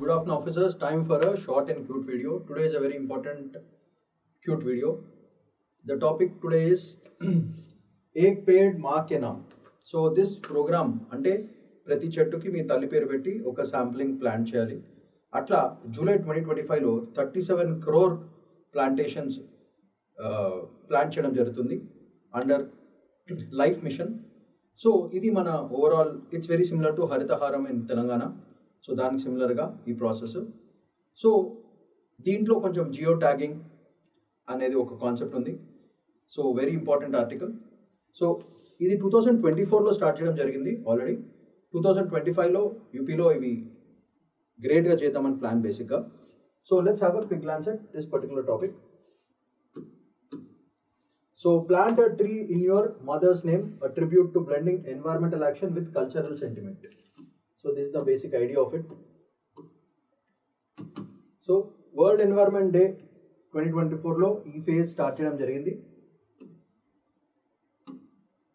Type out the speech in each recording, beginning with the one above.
Good afternoon, officers. Time for a short and cute video. Today is a very important cute video. The topic today is Ek Ped Maa Ke Naam. So this program అంటే ప్రతి చెట్టుకి మీ తల్లి పేరు పెట్టి ఒక sampling plant చేయాలి. అట్లా జూలై 2025లో 37 crore ప్లాంటేషన్స్ ప్లాంట్ చేయడం జరుగుతుంది అండర్ లైఫ్ మిషన్. సో ఇది మన overall it's very similar to Harithaharam in Telangana. So దానికి సిమిలర్గా ఈ ప్రాసెస్. సో దీంట్లో కొంచెం జియో ట్యాగింగ్ అనేది ఒక కాన్సెప్ట్ ఉంది. So very important article. So ఇది 2024లో స్టార్ట్ చేయడం జరిగింది. ఆల్రెడీ 2025లో యూపీలో ఇవి గ్రేట్గా చేద్దామని ప్లాన్ బేసిక్గా. So let's have a quick glance at this particular topic. So plant a tree in your mother's name, a tribute to blending environmental action with cultural sentiment. So this is the basic idea of it. So World Environment Day 2024లో ఈ phase start చేయడం జరిగింది.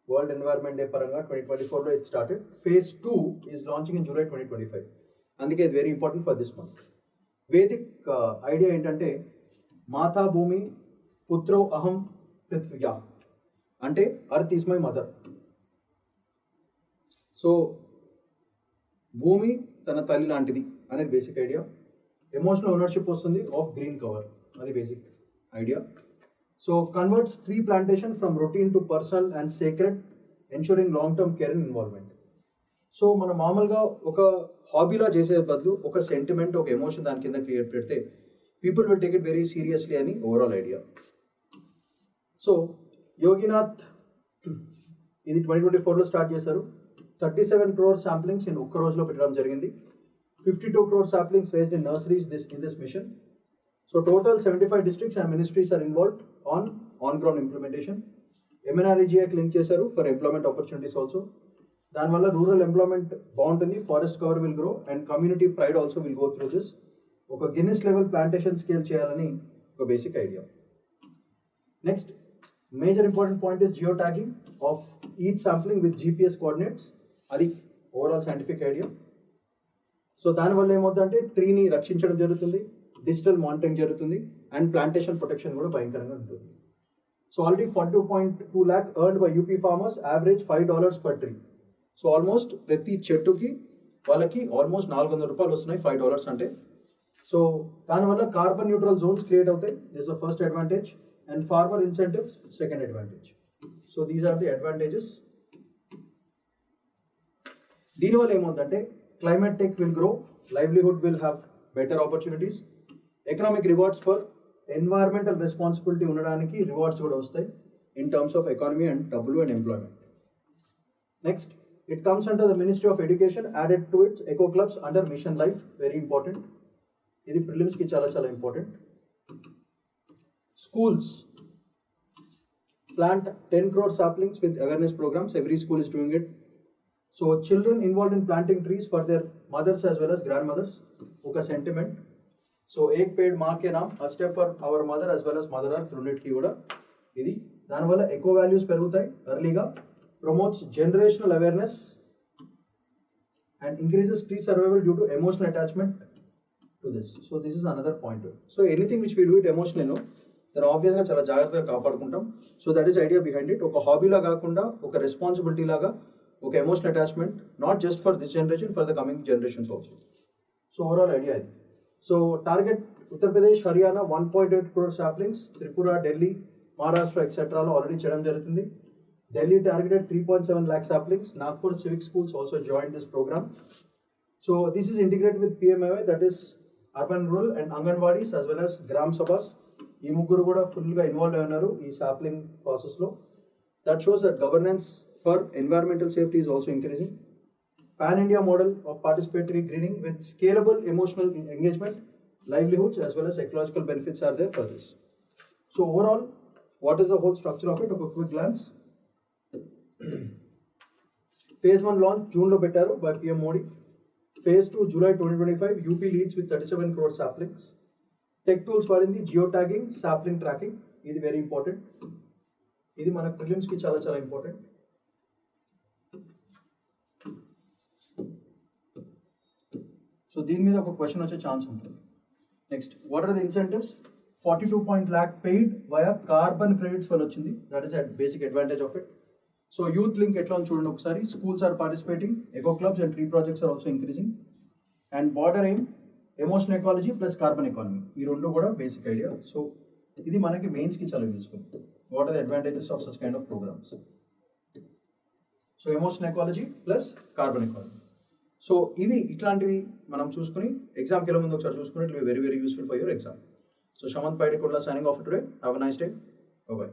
World environment day పరంగా 2024లో it started. Phase 2 is launching in July 2025. అందుకే ఇది very important for this month. Vedic idea ఏంటంటే మాతా భూమి పుత్రో అహం పృథ్వ్యా, అంటే earth is my mother. So భూమి తన తల్లి లాంటిది అనేది బేసిక్ ఐడియా. ఎమోషనల్ ఓనర్షిప్ వస్తుంది ఆఫ్ గ్రీన్ కవర్, అది basic idea. So converts tree plantation from routine to personal and sacred, ensuring long term care and involvement. So మనం మామూలుగా ఒక హాబీలా చేసే బదులు ఒక సెంటిమెంట్, ఒక ఎమోషన్ దాని కింద క్రియేట్ పెడితే people will take it very seriously అని ఓవరాల్ ఐడియా. సో యోగినాథ్ ఇది 2024లో స్టార్ట్ చేశారు. 37 crore శాంప్లింగ్స్ ఒక్క రోజులో పెట్టడం జరిగింది. 52 crore saplings raised in nurseries in this mission. So total 75 districts and ministries are involved on ground implementation. MNREGA link చేశారు for employment opportunities also. దానివల్ల rural employment బాగుంటుంది, forest cover will grow and community pride also will go through this. ఒక Guinness level plantation scale చేయాలని ఒక basic idea. Next major important point is geo tagging of each sampling with GPS coordinates. అది overall scientific idea. So దానివల్ల ఏమవుతుందంటే ట్రీని రక్షించడం జరుగుతుంది, digital monitoring జరుగుతుంది అండ్ ప్లాంటేషన్ ప్రొటెక్షన్ కూడా భయంకరంగా ఉంటుంది. So already 42.2 lakh earned by UP farmers, average $5 per tree. So almost ప్రతి చెట్టుకి వాళ్ళకి ఆల్మోస్ట్ $400 వస్తున్నాయి, $5 అంటే. సో దానివల్ల కార్బన్ న్యూట్రల్ జోన్స్ క్రియేట్ అవుతాయి. This the first advantage. And farmer incentives, second advantage. So these are the advantages. దీనివల్ల ఏమవుతుందంటే climate tech will grow, livelihood will have better opportunities, economic rewards for environmental responsibility ఉండడానికి rewards కూడా వస్తాయి in terms of economy and డబ్బులు and employment. Next it comes under the ministry of education, added to its eco clubs under mission LiFE. Very important, ఇది ప్రిలిమ్స్కి చాలా చాలా important. Schools plant 10 crore saplings with awareness programs. Every school is doing it. So children involved in planting trees for their mothers as well as grandmothers. Oka sentiment. So Ek Ped Maa Ke Naam, a step for our mother as well as Mother Earth unit ki kuda idi. Dani valla eco values perugutayi earlyga, promotes generational awareness and increases tree survival due to emotional attachment to this. So this is another point. So anything which we do it emotionally, no, దాన్ని ఆబ్వియస్గా చాలా జాగ్రత్తగా కాపాడుకుంటాం. So that is idea behind it. ఒక హాబీలా కాకుండా ఒక responsibility లాగా, ఒక emotional attachment, not just for this generation, for the coming generations also. So overall idea ఇది. So target Uttar Pradesh, Haryana 1.8 crore saplings, Tripura, Delhi, Maharashtra ఎక్సెట్రాలో ఆల్రెడీ చేయడం జరుగుతుంది. Delhi targeted 3.7 lakh saplings. Nagpur civic schools also join this programme. So this is integrated with PMAY, that is urban rural and anganwadis as well as gram sabhas. ఈ ముగ్గురు కూడా ఫుల్గా involve అయి ఉన్నారు ఈ సాప్లింగ్ ప్రాసెస్లో. That shows that governance for environmental safety is also increasing. Pan India model of participatory greening with scalable emotional engagement, livelihoods as well as ecological benefits are there for this. So overall, what is the whole structure of it? A quick glance. Phase 1 launch June lo pettaru by PM Modi. Phase 2 July 2025. UP leads with 37 crore saplings. Tech tools వాడింది, geo tagging, sapling tracking. ఇది very important. ఇది మన ప్రిలిమ్స్కి చాలా చాలా important. So దీని మీద ఒక question వచ్చే ఛాన్స్ ఉంటుంది. Next, what are the incentives? 42 lakh paid via carbon credits వల్ల వచ్చింది. That is at basic advantage of it. So youth link ఎట్లా ఉంది చూడండి ఒకసారి. Schools are participating, eco clubs and tree projects are also increasing, and broader aim emotion ecology plus carbon economy, ఈ రెండు కూడా basic idea. So ఇది మనకి మెయిన్స్కి చాలా useful. What are the advantages of such kind of programs? So emotion ecology plus carbon economy. So ఇవి ఇట్లాంటివి మనం చూసుకుని ఎగ్జామ్కి వెళ్ళే ముందు ఒకసారి చూసుకుని it will be very very useful for your exam. So Shamanth Paidikondla signing off today. Have a nice day. Bye bye.